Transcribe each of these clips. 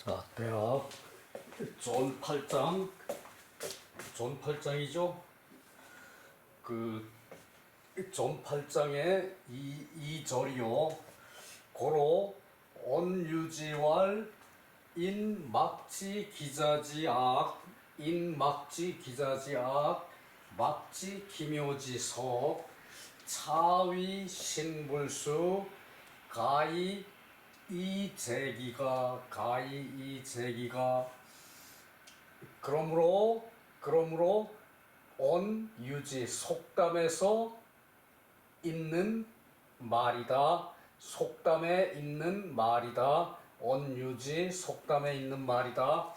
자, 대학 존 8장, 존 8장이죠. 존 8장의 이 절이요. 고로 온유지왈 인막지 기자지악 인막지 기자지악 막지 기묘지석 차위 신불수 가히 이재기가 그러므로 온유지 속담에서 있는 말이다. 속담에 있는 말이다. 온유지 속담에 있는 말이다.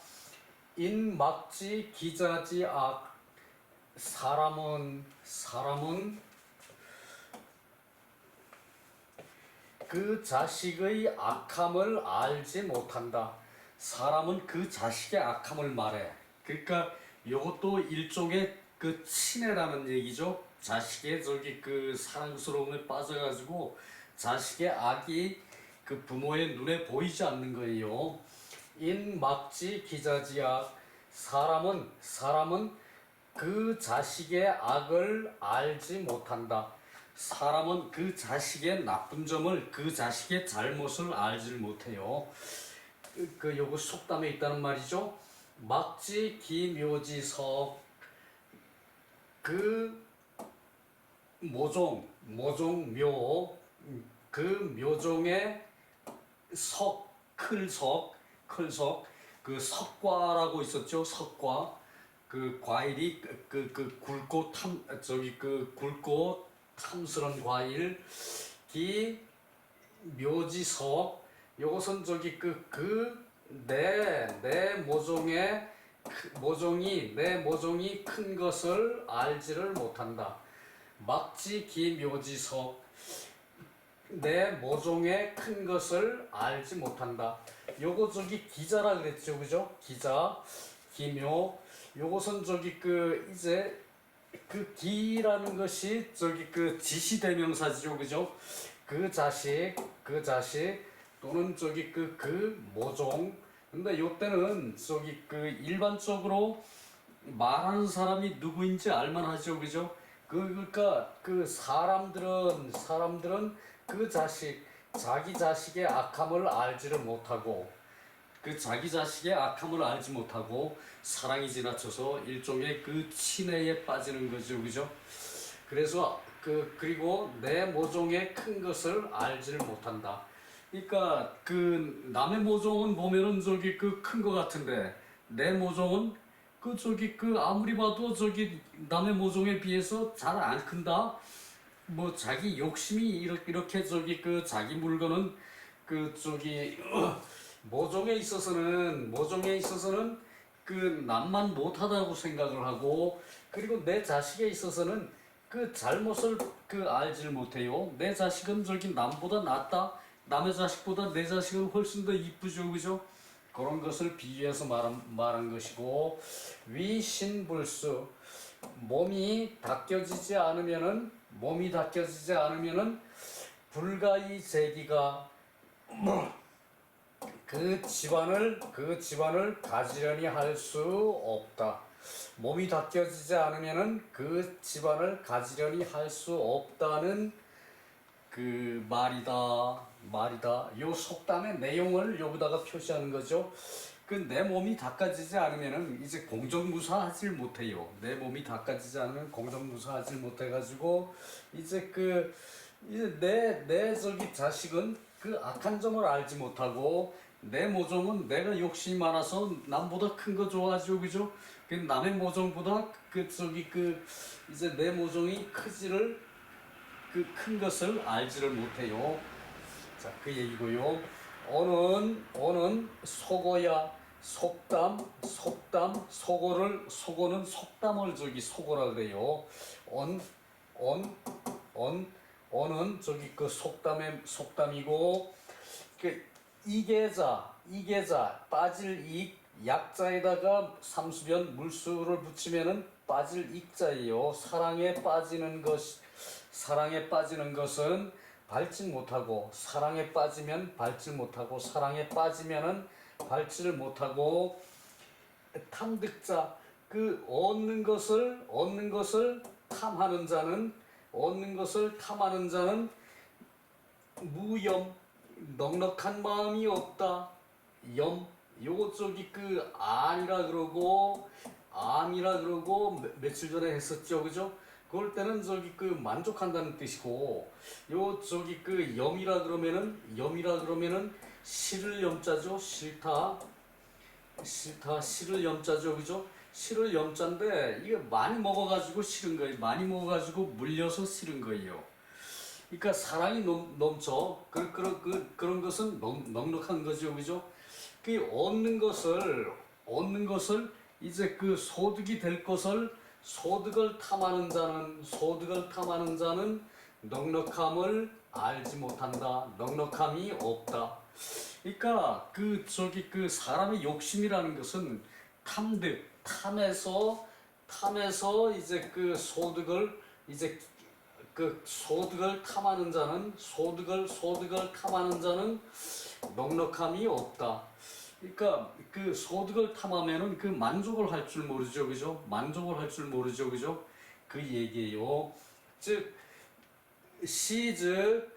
인막지 기자지 악 사람은 그 자식의 악함을 알지 못한다. 사람은 그 자식의 악함을 말해. 그러니까 이것도 일종의 그 친애라는 얘기죠. 자식의 그 사랑스러움에 빠져가지고 자식의 악이 그 부모의 눈에 보이지 않는 거예요. 인막지 기자지악 사람은 그 자식의 악을 알지 못한다. 사람은 그 자식의 나쁜 점을, 그 자식의 잘못을 알지를 못해요. 요거 속담에 있다는 말이죠. 막지 기묘지석 그 모종묘 그 묘종의 클석 그 석과라고 있었죠. 석과 그 과일이 굵고 굵고 탐스런 과일 기 묘지석 요것은 내 모종이 큰 것을 알지를 못한다. 막지 기 묘지석 내 모종의 큰 것을 알지 못한다. 요거 기자라 그랬죠, 그죠? 기자 기묘 요것은 이제 기라는 것이 지시대명사죠, 그죠? 그 자식 또는 모종. 근데 요때는 일반적으로 말하는 사람이 누구인지 알만하죠, 그죠? 그러니까 사람들은 그 자기 자식의 악함을 알지를 못하고 자기 자식의 악함을 알지 못하고 사랑이 지나쳐서 일종의 친애에 빠지는 거죠, 그죠? 그래서 그리고 내 모종의 큰 것을 알지를 못한다. 그러니까 남의 모종은 보면은 큰 거 같은데 내 모종은 아무리 봐도 남의 모종에 비해서 잘 안 큰다. 뭐 자기 욕심이 이렇게 자기 물건은 모종에 있어서는 남만 못하다고 생각을 하고 그리고 내 자식에 있어서는 잘못을 알지를 못해요. 내 자식은 남보다 낫다. 남의 자식보다 내 자식은 훨씬 더 이쁘죠, 그죠? 그런 것을 비유해서 말한 것이고 위신불수 몸이 닦여지지 않으면은 불가이 제기가 그 집안을 가지런히 할 수 없다. 몸이 닦여지지 않으면은 그 집안을 가지런히 할 수 없다는 말이다. 요 속담의 내용을 여기다가 표시하는 거죠. 내 몸이 닦아지지 않으면은 이제 공정무사하질 못해요. 내 몸이 닦아지지 않으면 공정무사하질 못해가지고 이제 내 자식은 악한 점을 알지 못하고 내 모종은 내가 욕심이 많아서 남보다 큰 거 좋아하죠, 그죠? 남의 모종보다 이제 내 모종이 큰 것을 알지를 못해요. 자, 그 얘기고요. 오는 속어야 속고는 속담을 속어라 그래요. 오는 속담이고 이계자 빠질 익 약자에다가 삼수변 물수를 붙이면은 빠질 익자예요. 사랑에 빠지는 것은 밟지 못하고 사랑에 빠지면 밟지 못하고 사랑에 빠지면은 밟지를 못하고 탐득자 그 얻는 것을 탐하는 자는 무염 넉넉한 마음이 없다. 염 요거 저기 그 암이라 그러고 며칠 전에 했었죠, 그죠? 그럴 때는 저기 그 만족한다는 뜻이고 요 저기 그 염이라 그러면은 싫을 염자죠. 싫다 싫을 염자죠, 그죠? 싫을 염자인데 이게 많이 먹어가지고 싫은 거예요. 많이 먹어가지고 물려서 싫은 거예요. 그러니까 사랑이 넘쳐 그런 것은 넉넉한 거죠, 그죠? 그 얻는 것을 이제 그 소득이 될 것을 소득을 탐하는 자는 넉넉함을 알지 못한다. 넉넉함이 없다. 그러니까 그 저기 그 사람의 욕심이라는 것은 탐에서 이제 그 소득을 탐하는 자는 넉넉함이 없다. 그러니까 그 소득을 탐하면은 그 만족을 할 줄 모르죠, 그죠? 만족을 할 줄 모르죠, 그죠? 그 얘기예요. 즉 시즉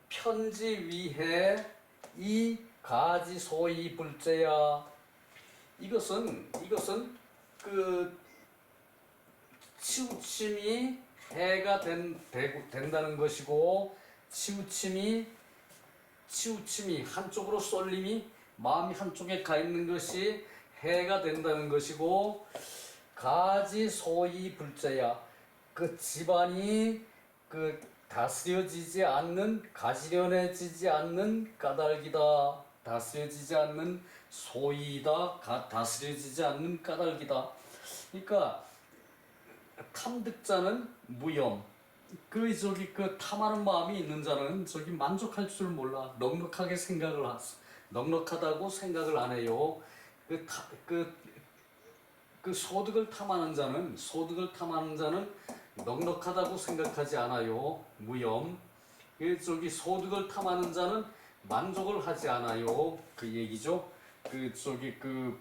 편지 위해 이 가지 소이 불제야. 이것은 그 치우침이 해가 된다는 것이고 치우침이 한쪽으로 쏠림이 마음이 한쪽에 가 있는 것이 해가 된다는 것이고 가지 소이 불자야. 그 집안이 그 다스려지지 않는 가지런해지지 않는 까닭이다. 다스려지지 않는 소이다. 다스려지지 않는 까닭이다. 그러니까 탐득자는 무염. 그 탐하는 마음이 있는 자는 저기 만족할 줄 몰라. 넉넉하다고 생각을 안 해요. 그 소득을 탐하는 자는 넉넉하다고 생각하지 않아요. 무염. 그 소득을 탐하는 자는 만족을 하지 않아요. 그 얘기죠. 그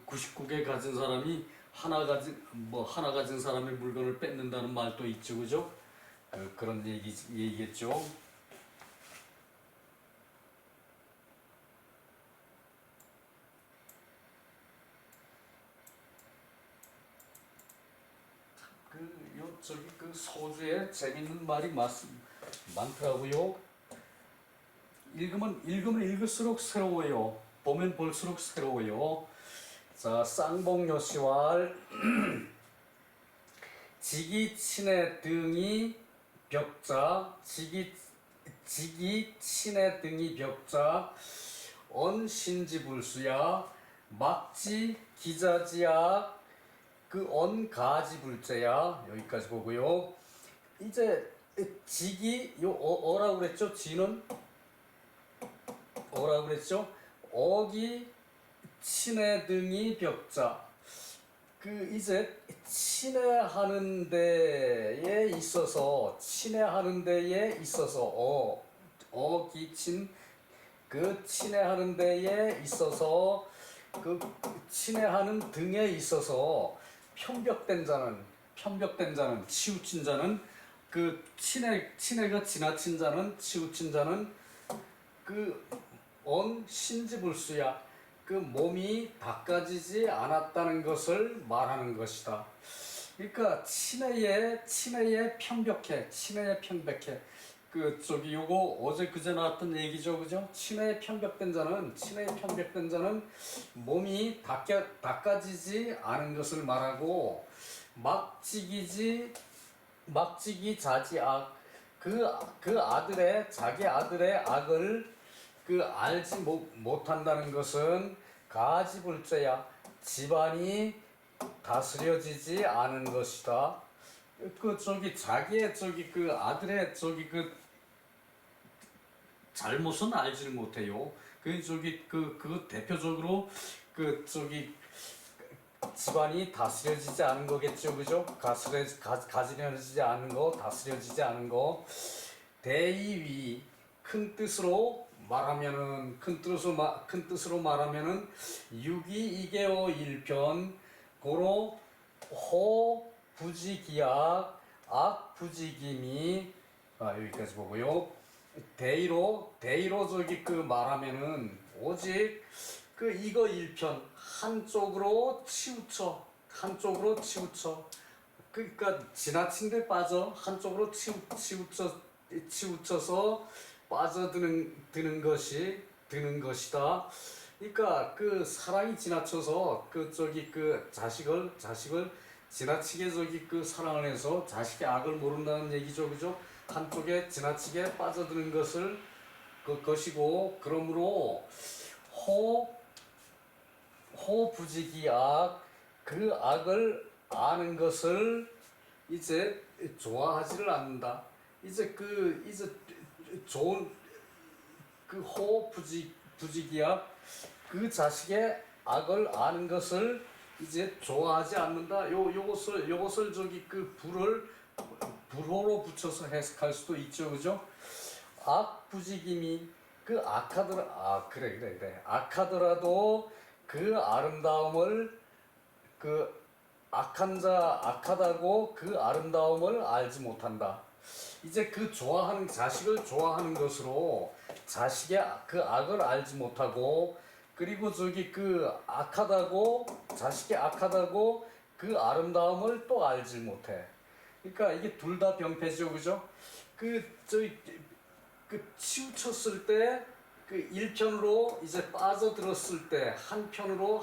99개 가진 사람이 하나 가진 사람의 물건을 뺏는다는 말도 있죠, 그죠? 그런 얘기겠죠. 그 소주에 재밌는 말이 많더라고요. 읽으면 읽을수록 새로워요. 보면 볼수록 새로워요. 자, 쌍봉요시왈 지기 친해 등이 벽자 지기 친해 등이 벽자 언신지불수야 막지 기자지야 그 언가지불제야. 여기까지 보고요. 이제 직이 어라고 그랬죠. 지는 어라고 그랬죠. 어기 친해 등이 벽자. 그 이제 친해하는 데에 있어서 어기친 그 친해하는 데에 있어서 그 친해하는 등에 있어서 편벽된 자는 치우친 자는 그 친해가 지나친 자는 치우친 자는 그 언신지불수야. 그 몸이 닦아지지 않았다는 것을 말하는 것이다. 그러니까 친해에 편벽해. 그 요거 어제 그제 나왔던 얘기죠, 그죠? 친해에 편벽된 자는 몸이 닦아지지 않은 것을 말하고 막지기 자지악 자기 아들의 악을 그 알지 못한다는 것은 가지불제야. 집안이 다스려지지 않은 것이다. 자기의 그 아들의 그 잘못은 알지를 못해요. 그 대표적으로 집안이 다스려지지 않은 거겠죠, 그죠? 가지려지지 않은 거, 다스려지지 않은 거. 대의위 큰 뜻으로 말하면은 큰 뜻으로 말하면은 유기 2개호 1편 고로 호 부지기약 악 부지기미 여기까지 보고요. 대의로 저기 그 말하면은 오직 그 이거 1편 한쪽으로 치우쳐 그러니까 지나친 데 빠져 한쪽으로 치우쳐서 드는 것이다. 그러니까 그 사랑이 지나쳐서 그 저기 그 자식을 지나치게 저기 그 사랑을 해서 자식의 악을 모른다는 얘기죠, 그죠? 한쪽에 지나치게 빠져드는 것이고 그러므로 호부지기 악 그 악을 아는 것을 이제 좋아하지를 않는다. 이제 좋은 그 부지기약 그 자식의 악을 아는 것을 이제 좋아하지 않는다. 요것을 저기 그 불호로 붙여서 해석할 수도 있죠, 그죠? 악부지기미 그 악하더라도 그 아름다움을 그 악하다고 그 아름다움을 알지 못한다. 이제 그 자식을 좋아하는 것으로 자식의 그 악을 알지 못하고 그리고 저기 그 자식의 악하다고 그 아름다움을 또 알지 못해. 그러니까 이게 둘 다 병폐죠, 그죠? 치우쳤을 때 그 1편으로 이제 빠져들었을 때 한쪽으로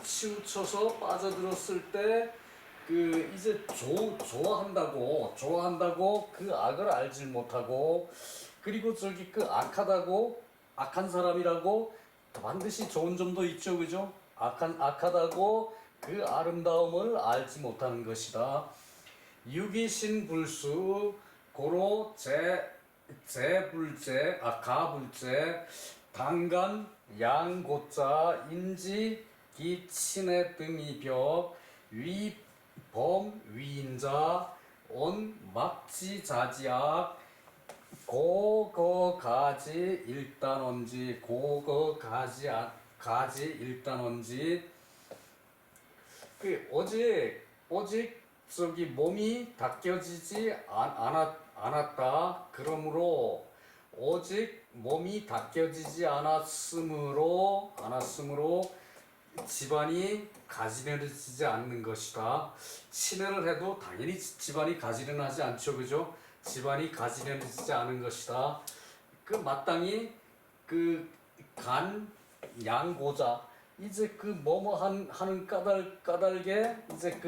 치우쳐서 빠져들었을 때 그 이제 좋아한다고 그 악을 알지 못하고 그리고 저기 그 악한 사람이라고 반드시 좋은 점도 있죠, 그죠? 악하다고 그 아름다움을 알지 못하는 것이다. 유기신불수 고로 가불제 당간 양고자 인지 기친해 등이벽 위범 위인자 온 막지자지악 고거가지 일단원지 그 오직 저기 몸이 닦여지지 않았다. 그러므로 오직 몸이 닦여지지 않았으므로 집안이 가지런해지지 않는 것이다. 친애를 해도 당연히 집안이 가지런하지 않죠, 그죠? 집안이 가지런해지지 않은 것이다. 그 마땅히 그 간 양고자 이제 그 뭐뭐 하는 까닭에 이제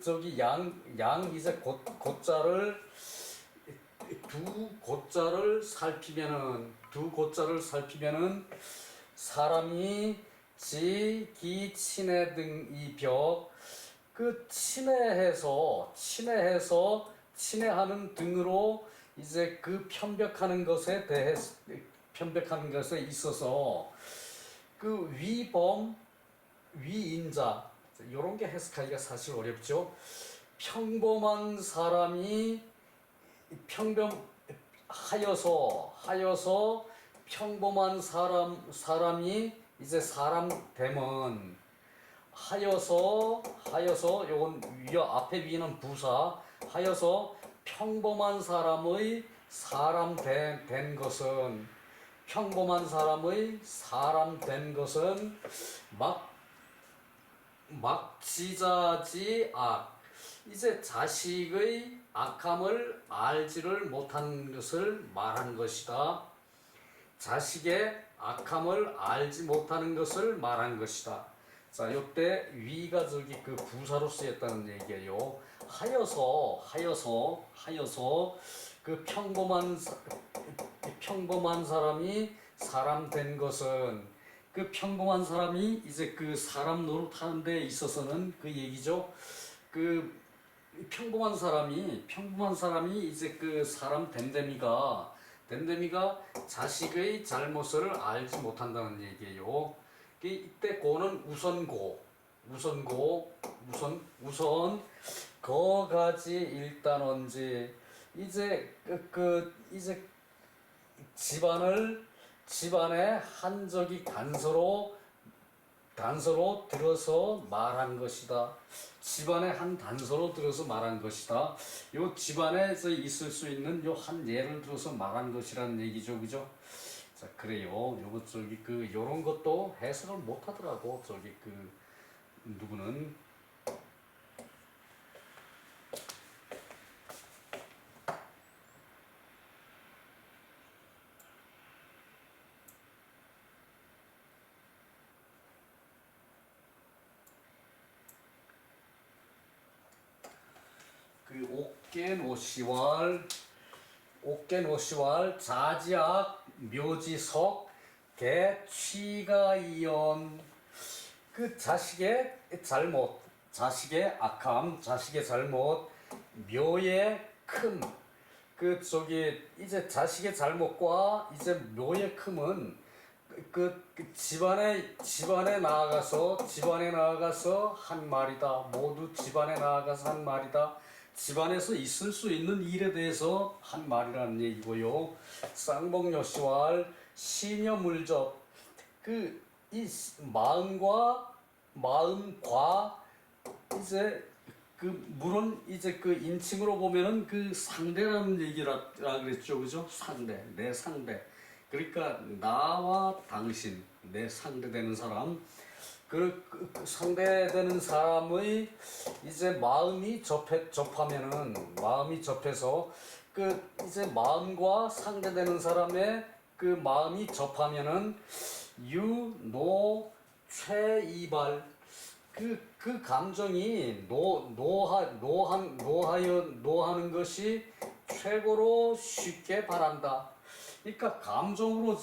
저기 양 이제 곧자를 두 곧자를 살피면은 사람이 지기 친해 등 이 벽 그 친해해서 친해하는 등으로 이제 그 편벽하는 것에 있어서 그 위범 위인자 이런 게 해석하기가 사실 어렵죠. 평범한 사람이 하여서 평범한 사람이 이제 사람 되면 하여서 요건 앞에 위는 부사 하여서 평범한 사람의 사람 된 것은 막지자지 악 이제 자식의 악함을 알지를 못한 것을 말한 것이다. 자식의 악함을 알지 못하는 것을 말한 것이다. 자, 요때 위가 저기 그 부사로 쓰였다는 얘기예요. 하여서 그 평범한 사람이 사람 된 것은 그 평범한 사람이 이제 그 사람 노릇하는 데 있어서는 그 얘기죠. 그 평범한 사람이 이제 그 사람 됨됨이가 자식의 잘못을 알지 못한다는 얘기예요. 이때 고는 우선 거가지 일단원지 이제 이제 집안의 한적이 단서로 들어서 말한 것이다. 집안의 한 단서로 들어서 말한 것이다. 요 집안에서 있을 수 있는 요 한 예를 들어서 말한 것이라는 얘기죠, 그죠? 자, 그래요. 요거 요런 것도 해석을 못 하더라고. 누구는 옥계노시왈 자지악 묘지석 개취가이연 그 자식의 잘못, 자식의 악함, 자식의 잘못, 묘의 큼. 이제 자식의 잘못과 이제 묘의 큼은 집안에 나아가서 한 말이다. 모두 집안에 나아가서 한 말이다. 집안에서 있을 수 있는 일에 대해서 한 말이라는 얘기고요. 쌍봉여시왈 시녀물접 이 마음과 이제 물론 이제 인칭으로 보면은 상대라는 얘기라 그랬죠, 그죠? 내 상대. 그러니까 나와 당신, 내 상대되는 사람, 상대되는 사람의 이제 마음이 접해서 이제 마음과 상대되는 사람의 마음이 접하면은 유노최이발 그 감정이 노하는 것이 최고로 쉽게 바란다. 그러니까 감정으로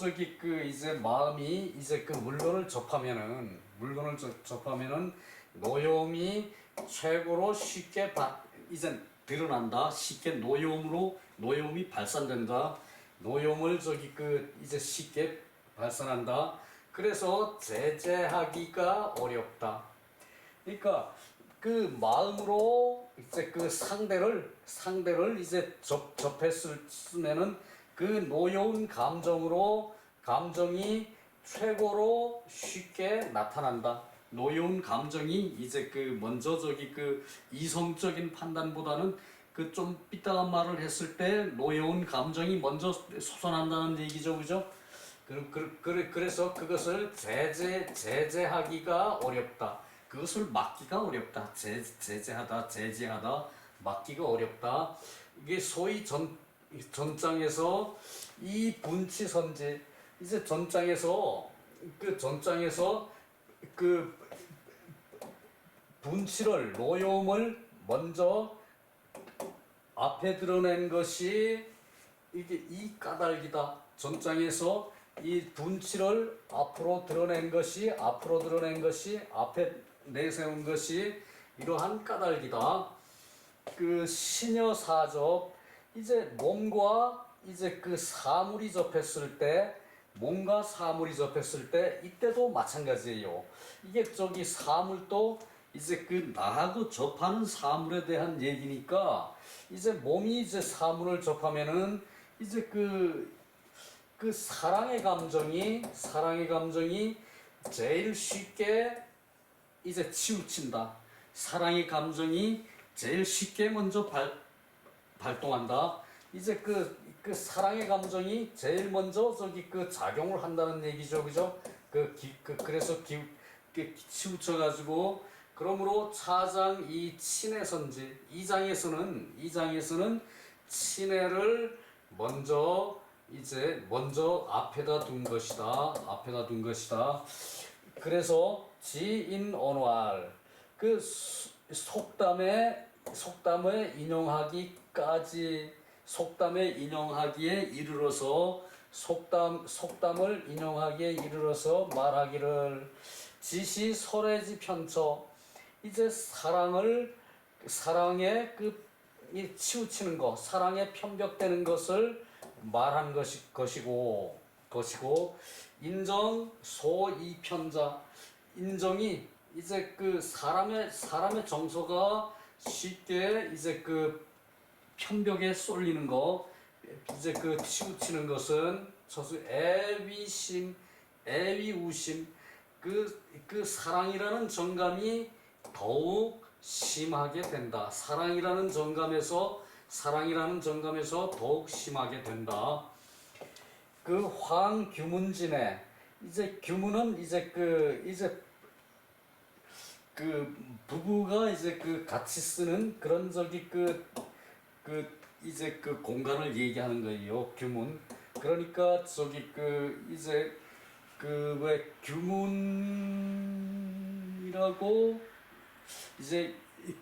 이제 마음이 이제 물건을 접하면은 노여움이 최고로 쉽게 이제 드러난다. 쉽게 노여움이 발산된다. 노여움을 이제 쉽게 발산한다. 그래서 제재하기가 어렵다. 그러니까 마음으로 이제 상대를 이제 접했으면은 노여운 감정이 최고로 쉽게 나타난다. 노여운 감정이 이제 먼저 이성적인 판단보다는 좀 삐딱한 말을 했을 때 노여운 감정이 먼저 솟아난다는 얘기죠, 그죠? 그래서 그것을 제재하기가 어렵다. 그것을 막기가 어렵다. 제재하다, 막기가 어렵다. 이게 소위 전장에서 이 분치선지 이제 전장에서 분치를 노여움을 먼저 앞에 드러낸 것이 이게 이 까닭이다. 전장에서 이 분치를 앞으로 드러낸 것이 앞에 내세운 것이 이러한 까닭이다. 신여사접 이제 몸과 이제 사물이 접했을 때 이때도 마찬가지예요. 이게 사물도 이제 나하고 접하는 사물에 대한 얘기니까 이제 몸이 이제 사물을 접하면은 이제 사랑의 감정이 제일 쉽게 이제 치우친다. 사랑의 감정이 제일 쉽게 먼저 발동한다. 이제 사랑의 감정이 제일 먼저 작용을 한다는 얘기죠, 그죠? 그래서 치우쳐가지고 그러므로 차장 이 친해선지 2장에서는 친해를 먼저 앞에다 둔 것이다. 그래서 지인언왈 속담에 인용하기에 이르러서 속담을 인용하기에 이르러서 말하기를 지시 설해지 편처 이제 사랑에 이 치우치는 것, 사랑에 편벽되는 것을 말한 것이고 인정 소이편자 인정이 이제 사람의 정서가 쉽게 이제 편벽에 쏠리는 거 이제 그 치우치는 것은 처수 애위심, 애위우심, 그 사랑이라는 정감이 더욱 심하게 된다. 사랑이라는 정감에서 더욱 심하게 된다. 그 황규문진에 이제 규문은 이제 그 부부가 이제 그 같이 쓰는 그런 저기 이제 그 공간을 얘기하는 거예요. 규문. 그러니까 저기 이제 왜 규문이라고 이제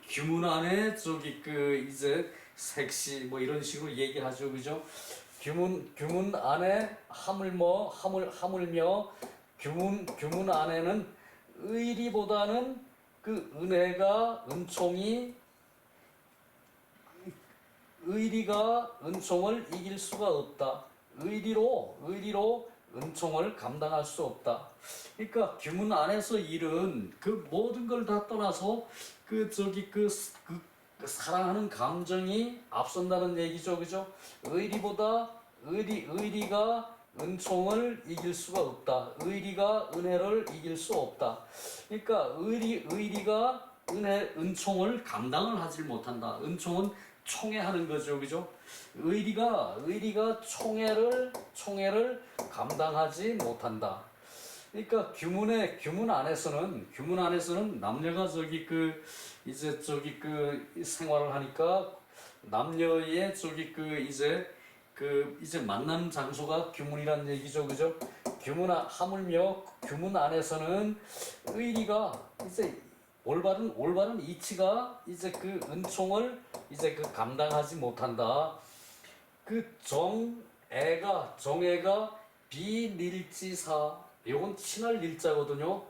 규문 안에 저기 이제 색시 뭐 이런 식으로 얘기하죠. 그죠? 규문 안에 하물며 규문 안에는 의리보다는 그 의리가 은총을 이길 수가 없다. 의리로 은총을 감당할 수 없다. 그러니까 규문 안에서 일은 그 모든 걸 다 떠나서 사랑하는 감정이 앞선다는 얘기죠, 그죠? 의리가 은총을 이길 수가 없다. 의리가 은혜를 이길 수 없다. 그러니까 의리가 은총을 감당을 하질 못한다. 은총은 총애하는 거죠, 그죠? 의리가 총애를 감당하지 못한다. 그러니까 규문 안에서는 남녀가 이제 생활을 하니까 남녀의 이제 만나는 장소가 규문이라는 얘기죠, 그죠? 하물며 규문 안에서는 의리가 이제 올바른 이치가 이제 그 은총을 이제 감당하지 못한다. 그 정애가 비닐지사, 요건 친할 일자거든요.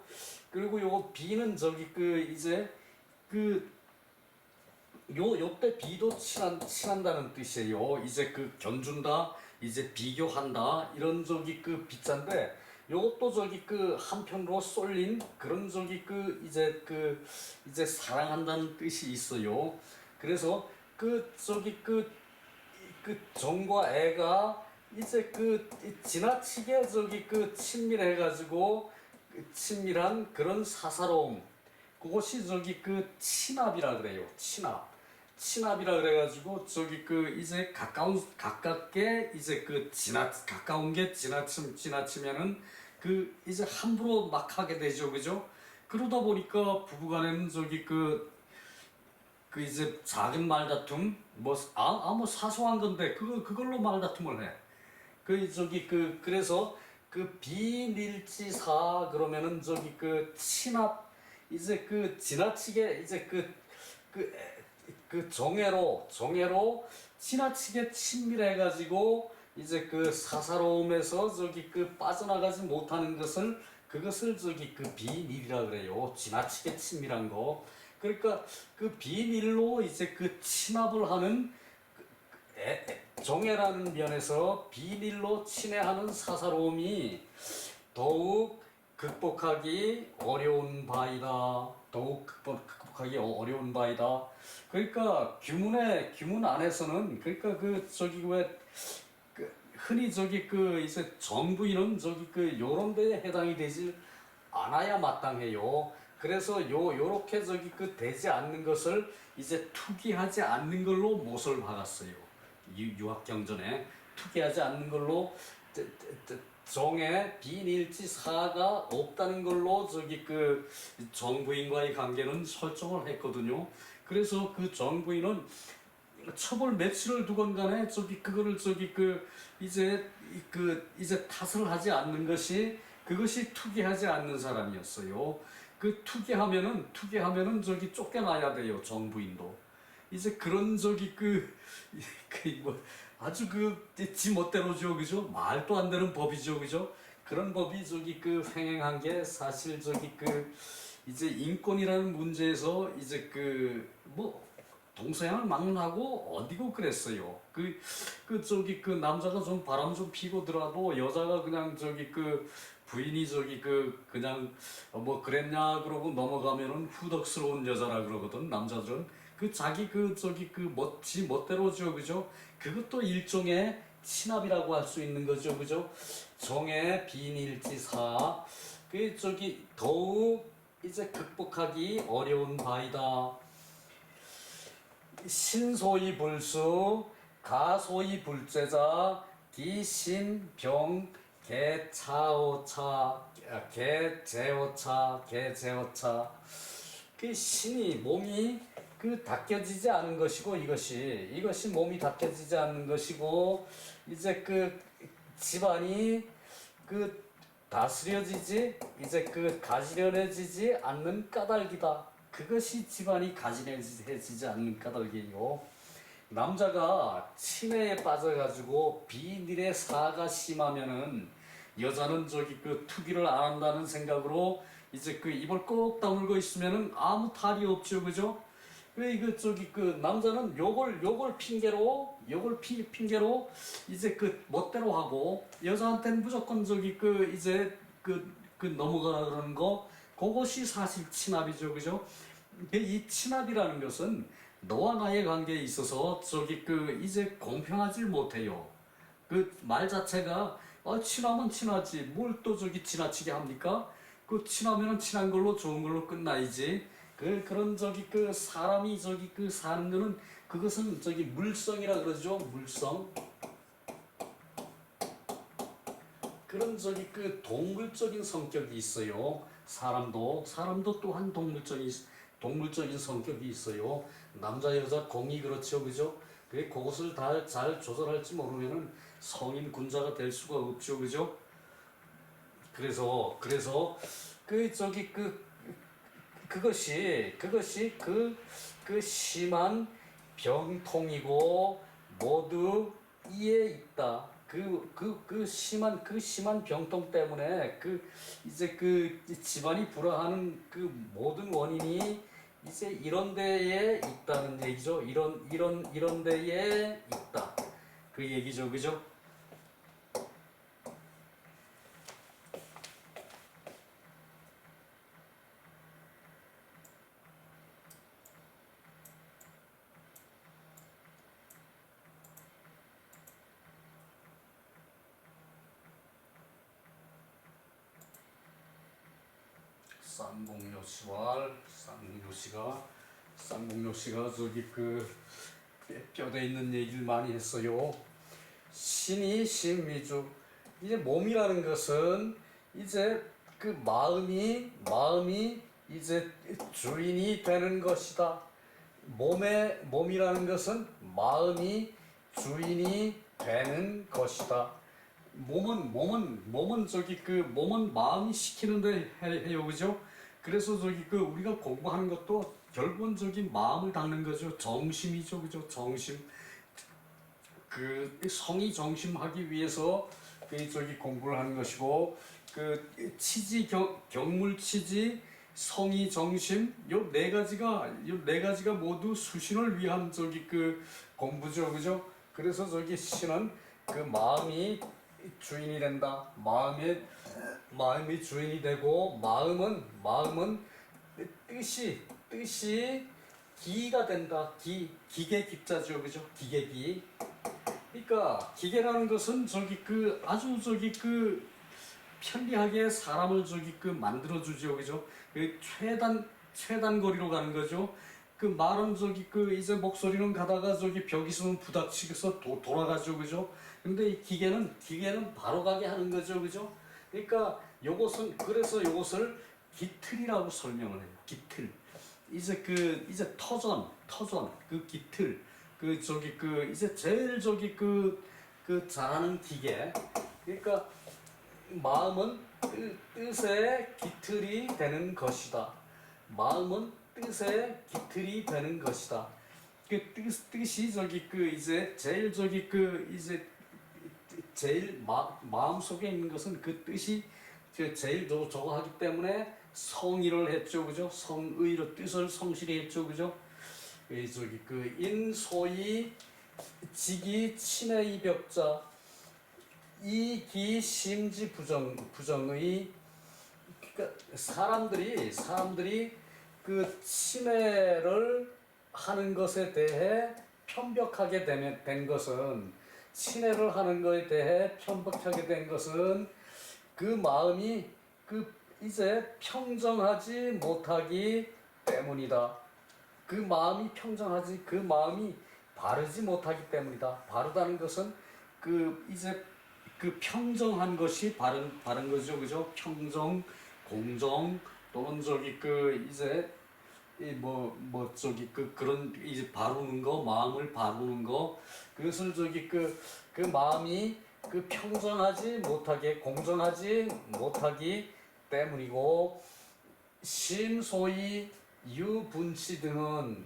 그리고 요거 비는 이제 요때 비도 친한다는 뜻이에요. 이제 견준다, 이제 비교한다 이런 비자인데, 요것도 한편으로 쏠린 그런 이제 사랑한다는 뜻이 있어요. 그래서 정과 애가 이제 지나치게 친밀해가지고 친밀한 그런 사사로움, 그것이 친합이라 그래요. 친합이라 그래가지고 이제 가깝게 이제 가까운 게 지나치면은 이제 함부로 막 하게 되죠, 그죠? 그러다 보니까 부부간에는 이제 작은 말다툼, 뭐 사소한 건데 그걸로 말다툼을 해. 그래서 비닐지사 그러면은 친합, 이제 지나치게 이제 정애로 지나치게 친밀해가지고 이제 사사로움에서 빠져나가지 못하는 그것을 비닐이라 그래요. 지나치게 친밀한 거. 그러니까 비닐로 이제 친합을 하는 정애라는 면에서 비닐로 친애하는 사사로움이 더욱 극복하기 어려운 바이다. 극복하기 어려운 바이다. 그러니까 규문 안에서는 왜 흔히 이제 정부인은 요런 데에 해당이 되지 않아야 마땅해요. 그래서 요렇게 되지 않는 것을 이제 투기하지 않는 걸로 못을 박았어요. 유학경전에 투기하지 않는 걸로 정의 비닐지사가 없다는 걸로 정부인과의 관계는 설정을 했거든요. 그래서 정부인은 처벌 며칠을 두건 간에 그거를 이제 탓을 하지 않는 그것이 투기하지 않는 사람이었어요. 투기하면은 쫓겨나야 돼요, 정부인도. 이제 그런 뭐 아주 지 멋대로죠, 그죠? 말도 안 되는 법이죠, 그죠? 그런 법이 횡행한 게 사실 이제 인권이라는 문제에서 이제 뭐 동서양을 막론하고 어디고 그랬어요. 남자가 좀 바람 좀 피고더라도 여자가 그냥 부인이 그냥 뭐 그랬냐 그러고 넘어가면은 후덕스러운 여자라 그러거든, 남자들은. 그 자기 그 저기 그 멋지 멋대로죠, 그죠? 그것도 일종의 친압이라고 할 수 있는 거죠, 그죠? 정의 비인일지사 그 저기 더욱 이제 극복하기 어려운 바이다. 신소위 불수 가소위 불제자 기신병 개차오차 개제오차 그 신이 몸이 그 닦여지지 않은 것이고 이것이 몸이 닦여지지 않는 것이고 이제 그 집안이 그 다스려지지 이제 그 가지런해지지 않는 까닭이다. 그것이 집안이 가지런해지지 않는 까닭이에요. 남자가 치매에 빠져가지고 비닐의 사가 심하면은 여자는 저기 그 투기를 안 한다는 생각으로 이제 그 입을 꼭 다물고 있으면은 아무 탈이 없죠, 그죠? 왜 이거 저기 그 남자는 요걸 핑계로 이제 그 멋대로 하고 여자한테는 무조건 저기 그 이제 그 넘어가라 그러는 거 그것이 사실 친압이죠, 그죠? 이 친압이라는 것은 너와 나의 관계에 있어서 저기 그 이제 공평하지 못해요. 그 말 자체가 친하면 친하지 뭘 또 저기 지나치게 합니까? 그 친하면은 친한 걸로 좋은 걸로 끝나야지. 그런 저기 그 사람이 저기 그 사는 거는 그것은 저기 물성이라 그러죠. 물성. 그런 저기 그 동물적인 성격이 있어요. 사람도 또한 동물적인 성격이 있어요. 남자 여자 공이 그렇죠, 그죠? 그것을 잘 조절할지 모르면은 성인 군자가 될 수가 없죠, 그죠? 그래서 그 저기 그것이 그 심한 병통이고 모두 이에 있다. 그 심한 병통 때문에 이제 그 집안이 불화하는 그 모든 원인이 이제 이런 데에 있다는 얘기죠. 이런 데에 있다. 그 얘기죠, 그죠? 쌍봉요 씨가 저기 그 뼈대 있는 얘기를 많이 했어요. 신이 신미주. 이제 몸이라는 것은 이제 그 마음이 이제 주인이 되는 것이다. 몸이라는 것은 마음이 주인이 되는 것이다. 몸은 저기 그 몸은 마음이 시키는데 해요, 그죠? 그래서 저기 그 우리가 공부하는 것도 결국은 저기 마음을 닦는 거죠. 정심이죠, 그죠? 정심. 그 성이 정심하기 위해서 그 저기 공부를 하는 것이고 그 치지 경물 치지 성이 정심 요 네 가지가 모두 수신을 위한 저기 그 공부죠, 그죠? 그래서 저기 신은 그 마음이 주인이 된다. 마음이 주인이 되고 마음은 뜻이 기가 된다. 기계 기자죠, 그죠? 기계기. 그러니까 기계라는 것은 저기 그 아주 저기 그 편리하게 사람을 저기 그 만들어 주죠, 그죠? 그 최단 거리로 가는 거죠. 그 말은 저기 그 이제 목소리는 가다가 저기 벽 있으면 부닥치면서 돌아가죠, 그죠? 근데 이 기계는 바로 가게 하는 거죠, 그죠? 그러니까 그래서 요것을 기틀이라고 설명을 해요. 기틀. 이제 터전 그 기틀 저기 이제 제일 저기 잘하는 기계. 그러니까 마음은 뜻의 기틀이 되는 것이다. 마음은 뜻의 기틀이 되는 것이다. 그 뜻이 저기 이제 제일 저기 이제 제일 마음 속에 있는 것은 그 뜻이 제일 저거 하기 때문에 성의를 했죠, 그죠? 성의로 뜻을 성실히 했죠, 그죠? 저기 인소이 지기 친의 벽자 이기 심지 부정의. 그러니까 사람들이 그 치매를 하는 것에 대해 편벽하게 된 것은, 친애를 하는 것에 대해 편벽하게 된 것은 그 마음이 이제 평정하지 못하기 때문이다. 그 마음이 평정하지, 그 마음이 바르지 못하기 때문이다. 바르다는 것은 이제 평정한 것이 바른 거죠, 그죠? 평정, 공정, 또는 이제 그런 이제 바르는 거, 마음을 바르는 거, 그것을 그 마음이 평정하지 못하게, 공정하지 못하기 때문이고, 심소위 유분치 등은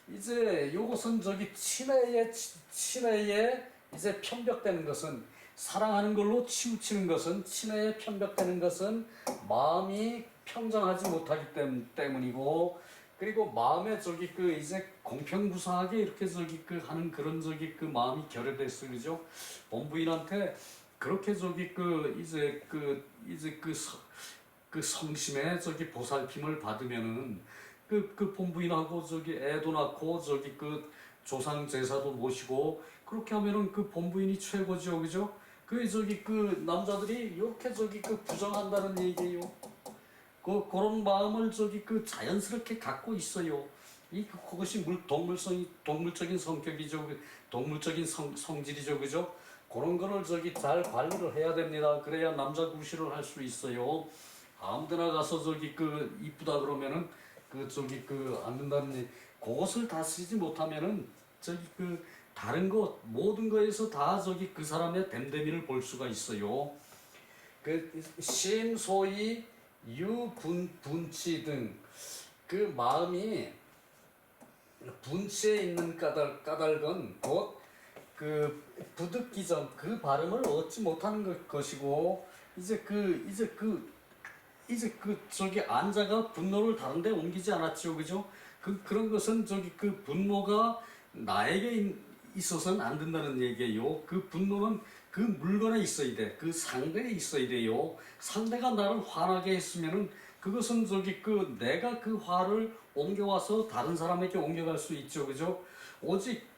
이제 요것은 친애에 이제 편벽되는 것은, 사랑하는 걸로 치우치는 것은, 친애에 편벽되는 것은 마음이 평정하지 못하기 때문이고, 그리고 마음에 이제 공평무사하게 이렇게 하는 그런 마음이 결여됐어, 그죠? 본부인한테 그렇게 성심에 보살핌을 받으면은 본부인하고 애도 낳고 조상 제사도 모시고 그렇게 하면은 본부인이 최고죠, 그죠? 남자들이 이렇게 부정한다는 얘기예요. 그런 마음을 자연스럽게 갖고 있어요. 그것이 동물적인 성격이죠. 동물적인 성질이죠, 그죠? 그런 거를 잘 관리를 해야 됩니다. 그래야 남자 구실을 할 수 있어요. 아무데나 가서 이쁘다 그러면은 안 된다는, 그것을 다스리지 못하면은 다른 것 모든 거에서 다 그 사람의 됨됨이를 볼 수가 있어요. 심소위 유분치 등 마음이 분치에 있는 까닭은 곧 부득기점, 발음을 얻지 못하는 것이고, 안자가 분노를 다른데 옮기지 않았죠, 그죠? 그런 것은 분노가 나에게 있어서는 안 된다는 얘기예요. 분노는 물건에 있어야 돼. 상대에 있어야 돼요. 상대가 나를 화나게 했으면은 그것은 내가 화를 옮겨와서 다른 사람에게 옮겨갈 수 있죠, 그죠? 오직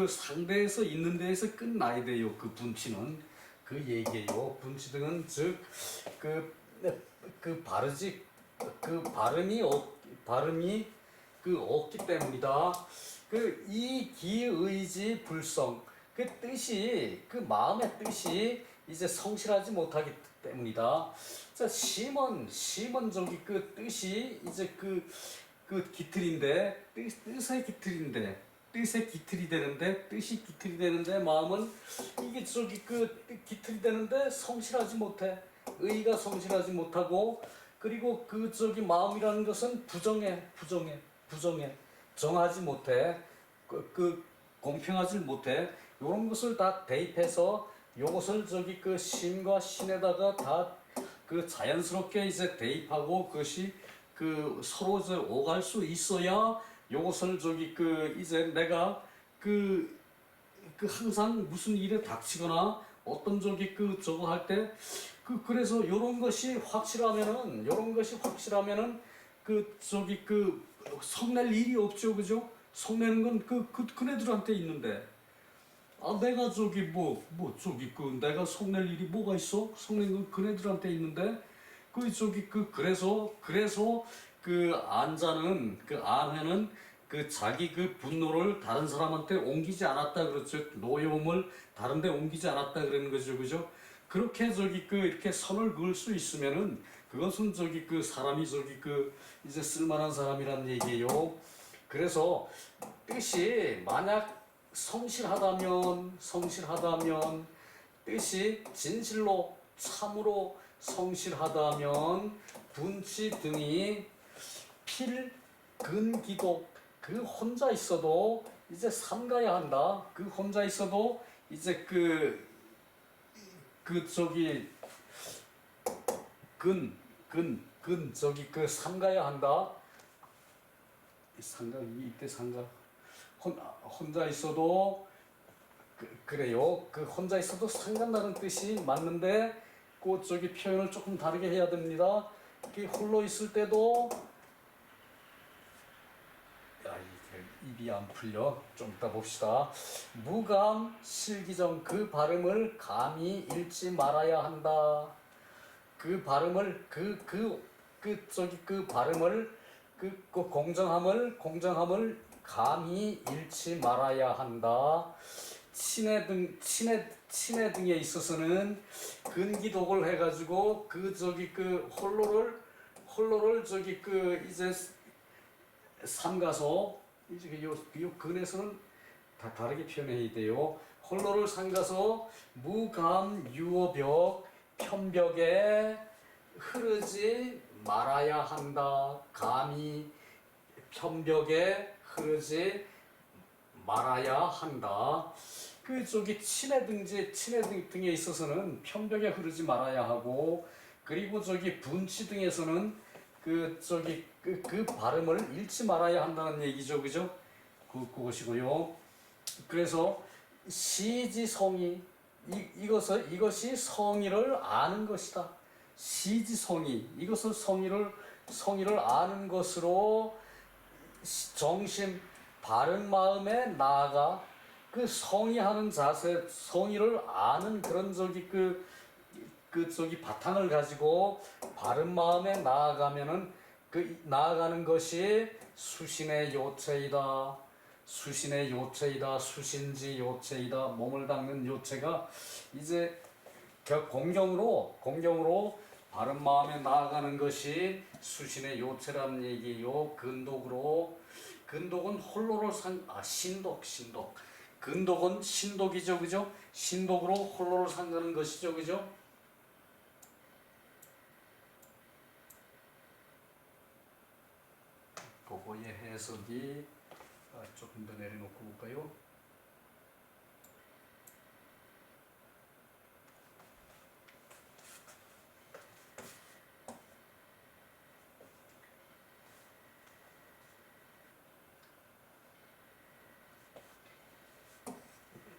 상대에서 있는 데에서 끝나야 돼요. 분치는 얘기예요. 분치 등은 즉 바르지 발음이 없기 때문이다. 이 기의지 불성, 뜻이 마음의 뜻이 이제 성실하지 못하기 때문이다. 자, 심은 뜻이 이제 기틀인데, 뜻의 기틀이 되는데, 뜻이 기틀이 되는데, 마음은 이게 기틀이 되는데 성실하지 못해. 의가 성실하지 못하고, 그리고 마음이라는 것은 부정해. 정하지 못해. 공평하지 못해. 요런 것을 다 대입해서 요것을 심과 신에다가 다 자연스럽게 이제 대입하고, 그것이 서로 오갈 수 있어야 요것을 이제 내가 항상 무슨 일에 닥치거나 어떤 저거 할 때 그래서 요런 것이 확실하면은 성낼 일이 없죠, 그죠? 성내는 건 그네들한테 있는데, 내가 내가 성낼 일이 뭐가 있어? 성내는 건 그네들한테 있는데, 그래서 안자는, 안회는 자기 분노를 다른 사람한테 옮기지 않았다 그렇죠. 노여움을 다른 데 옮기지 않았다 그러는 거죠, 그죠? 그렇게 이렇게 선을 그을 수 있으면은 그것은 사람이 이제 쓸만한 사람이란 얘기예요. 그래서 뜻이 만약 성실하다면, 뜻이 진실로 참으로 성실하다면 분치 등이 필근기도, 혼자 있어도 이제 삼가야 한다. 혼자 있어도 이제 삼가야 한다. 이때 삼가. 혼자 있어도 그래요. 혼자 있어도 상간다는 뜻이 맞는데, 표현을 조금 다르게 해야 됩니다. 홀로 있을 때도, 입이 안 풀려. 좀 이따 봅시다. 무감 실기정 그 발음을 감히 잃지 말아야 한다. 그 발음을 그 발음을 그 공정함을 감히 잃지 말아야 한다. 친해 등에 있어서는 근기독을 해가지고 그 홀로를 이제 삼가서 이제 요 근에서는 다 다르게 표현해야 돼요. 홀로를 삼가서 무감 유어벽 편벽에 흐르지 말아야 한다. 감히 편벽에 흐르지 말아야 한다. 그 친해 등에 있어서는 편벽에 흐르지 말아야 하고, 그리고 분치 등에서는 그 발음을 잃지 말아야 한다는 얘기죠, 그죠? 그것이고요. 그래서 시지성이 이것이 성의를 아는 것이다. 시지성이 이것을 성의를 아는 것으로 정심 바른 마음에 나아가 그 성의하는 자세, 성의를 아는 그런 바탕을 가지고 바른 마음에 나아가면은 나아가는 것이 수신의 요체이다. 수신의 요체이다. 수신지 요체이다. 몸을 닦는 요체가 이제 공경으로 바른 마음에 나아가는 것이 수신의 요체라는 얘기요. 근독은 홀로를 신독. 근독은 신독이죠, 그죠? 신독으로 홀로를 상가는 것이죠, 그죠? 그거의 해석이 조금 더 내려놓고 볼까요?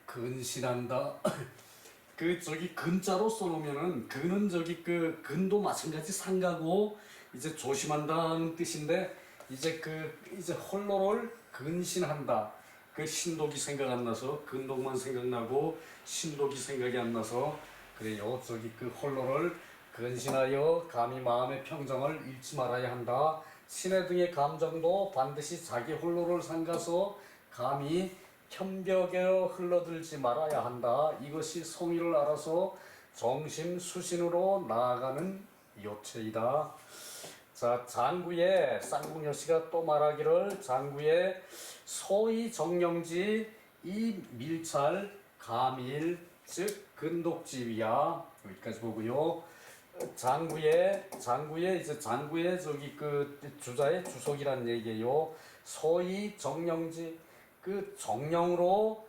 근신한다. 근자로 써놓으면은 근은 근도 마찬가지 상가고 이제 조심한다는 뜻인데 이제 홀로를 근신한다. 그 신독이 생각 안 나서 근독만 생각나고 신독이 생각이 안 나서 그래요. 홀로를 근신하여 감히 마음의 평정을 잃지 말아야 한다. 신의 등의 감정도 반드시 자기 홀로를 삼가서 감히 편벽에 흘러들지 말아야 한다. 이것이 성의를 알아서 정심 수신으로 나아가는 요체이다. 자, 장구의 쌍궁여씨가 또 말하기를 장구의 소위 정령지 이 밀찰 가밀 즉 근독지위야. 여기까지 보고요. 장구의 주자의 주석이란 얘기예요. 소위 정령지 그 정령으로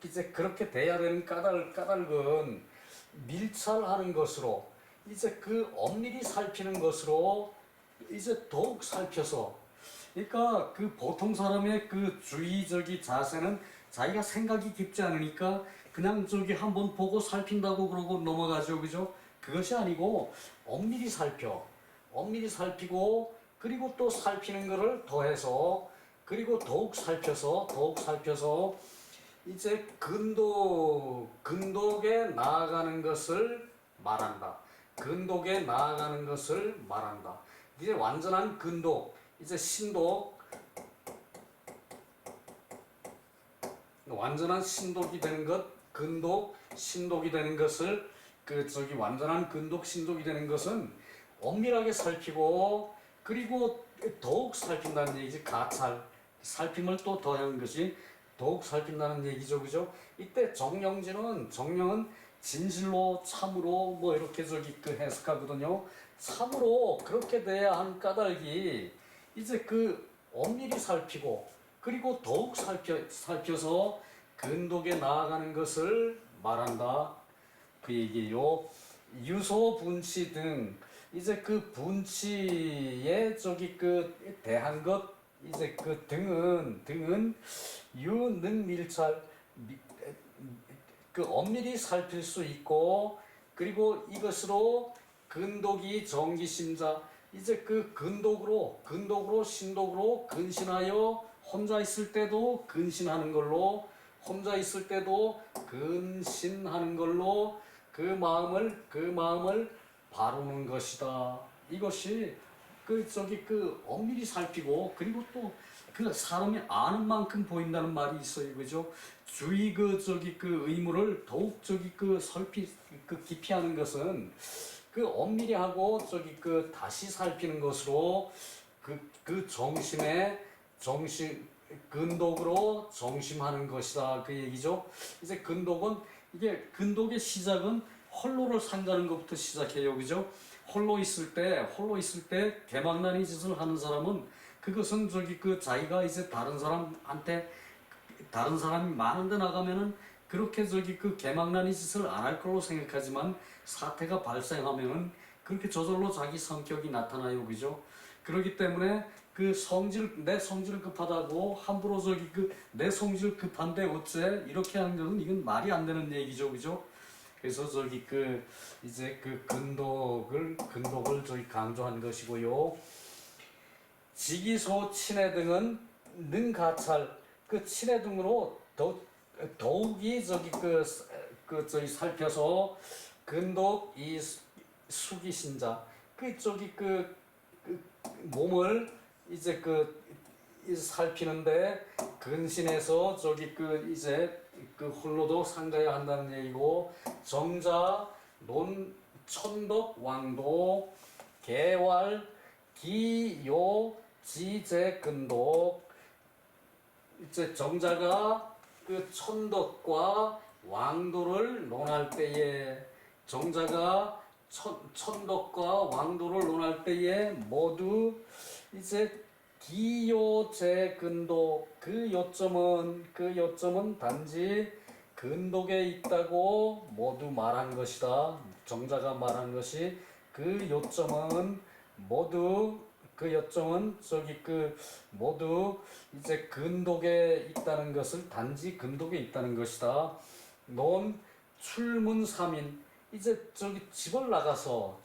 이제 그렇게 돼야 되는 까닭은 밀찰하는 것으로 이제 엄밀히 살피는 것으로 이제 더욱 살펴서 그러니까 보통 사람의 주의적인 자세는 자기가 생각이 깊지 않으니까 그냥 한번 보고 살핀다고 그러고 넘어가죠, 그죠? 그것이 아니고 엄밀히 살피고 그리고 또 살피는 것을 더해서 그리고 더욱 살펴서 이제 근독에 나아가는 것을 말한다. 이제 완전한 근독, 이제 완전한 신독이 되는 것, 신독이 되는 것을 완전한 근독, 신독이 되는 것은 엄밀하게 살피고 그리고 더욱 살핀다는 얘기지. 살핌을 또 더하는 것이 더욱 살핀다는 얘기죠, 그죠? 이때 정령은 진실로 참으로 뭐 이렇게 해석하거든요. 참으로 그렇게 돼야 하는 까닭이 이제 엄밀히 살피고 그리고 더욱 살펴서 근독에 나아가는 것을 말한다. 그 얘기예요. 유소 분치 등 이제 분치에 대한 것 이제 등은 유능밀찰 엄밀히 살필 수 있고 그리고 이것으로 근독이 정기심자 이제 근독으로 신독으로 근신하여 혼자 있을 때도 근신하는 걸로, 혼자 있을 때도 근신하는 걸로 그 마음을 바르는 것이다. 이것이 그 엄밀히 살피고, 그리고 또 그 사람이 아는 만큼 보인다는 말이 있어요. 그죠? 주의 그 의무를 더욱 깊이 하는 것은 그 엄밀히 하고 다시 살피는 것으로 그 정심 근독으로 정심하는 것이다, 그 얘기죠. 이제 근독의 시작은 홀로를 상가는 것부터 시작해요. 그죠? 홀로 있을 때 개망나니 짓을 하는 사람은 그것은 자기가 이제 다른 사람이 많은 데 나가면은 그렇게 개망나니 짓을 안 할 걸로 생각하지만, 사태가 발생하면은 그렇게 저절로 자기 성격이 나타나요. 그죠? 그렇기 때문에 내 성질 급하다고 함부로 내 성질 급한데 어째 이렇게 하는 것은, 이건 말이 안 되는 얘기죠. 그죠? 그래서 이제 근독을 강조한 것이고요. 지기소 친해 등은 능가찰, 친해 등으로 더욱이 살펴서 근독 이 수기신자, 몸을 이제 살피는데 근신해서 이제 홀로도 상가야 한다는 얘기고, 정자 천덕 왕도 개활 기요 지제근독, 이제 정자가 천덕과 왕도를 논할 때에, 천덕과 왕도를 논할 때에 모두 이제 기요제근독, 그 요점은 단지 근독에 있다고 모두 말한 것이다. 정자가 말한 것이 그 요점은 모두 모두 이제 근독에 있다는 것을, 단지 근독에 있다는 것이다. 논 출문삼인, 이제 집을 나가서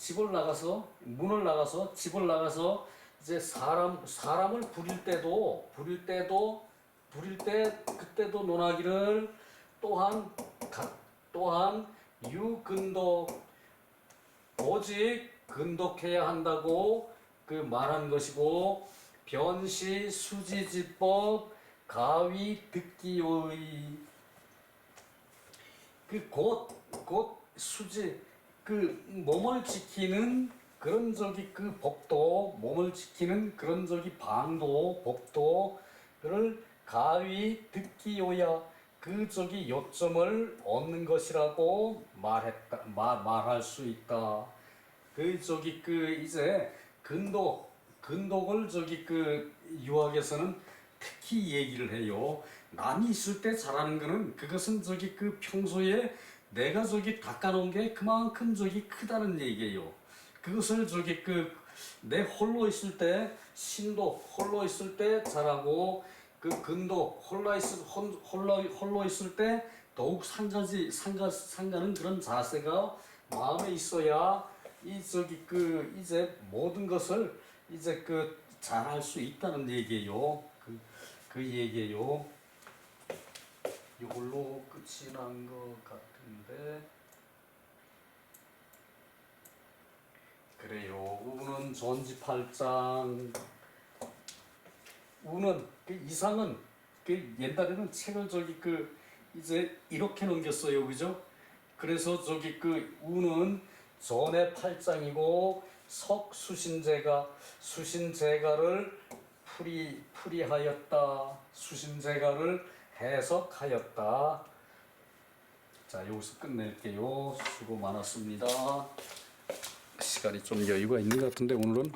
이제 사람을 부릴 때 그때도 논하기를, 또한 유근독, 오직 근독해야 한다고 말한 것이고, 변시 수지지법 가위 듣기의, 곧 수지, 몸을 지키는 그런 법도, 몸을 지키는 그런 방도, 법도를 가위 듣기요야, 요점을 얻는 것이라고 말할 수 있다. 이제 근독을 유학에서는 특히 얘기를 해요. 남이 있을 때 잘하는 거는, 그것은 평소에 내가 닦아놓은 게 그만큼 크다는 얘기예요. 그것을 내 홀로 있을 때, 홀로 있을 때 잘하고, 근독 홀로 있을 때 더욱 상가는 그런 자세가 마음에 있어야 이제 모든 것을 이제 잘할 수 있다는 얘기예요. 그 얘기예요. 이걸로 끝이 난 것 같은데, 그래요. 우는 전지팔장. 우는 이상은 옛날에는 책을 이제 이렇게 넘겼어요. 그죠? 그래서 우는 전의 8장이고, 수신제가를 풀이하였다. 수신제가를 해석하였다. 자, 여기서 끝낼게요. 수고 많았습니다. 시간이 좀 여유가 있는 것 같은데 오늘은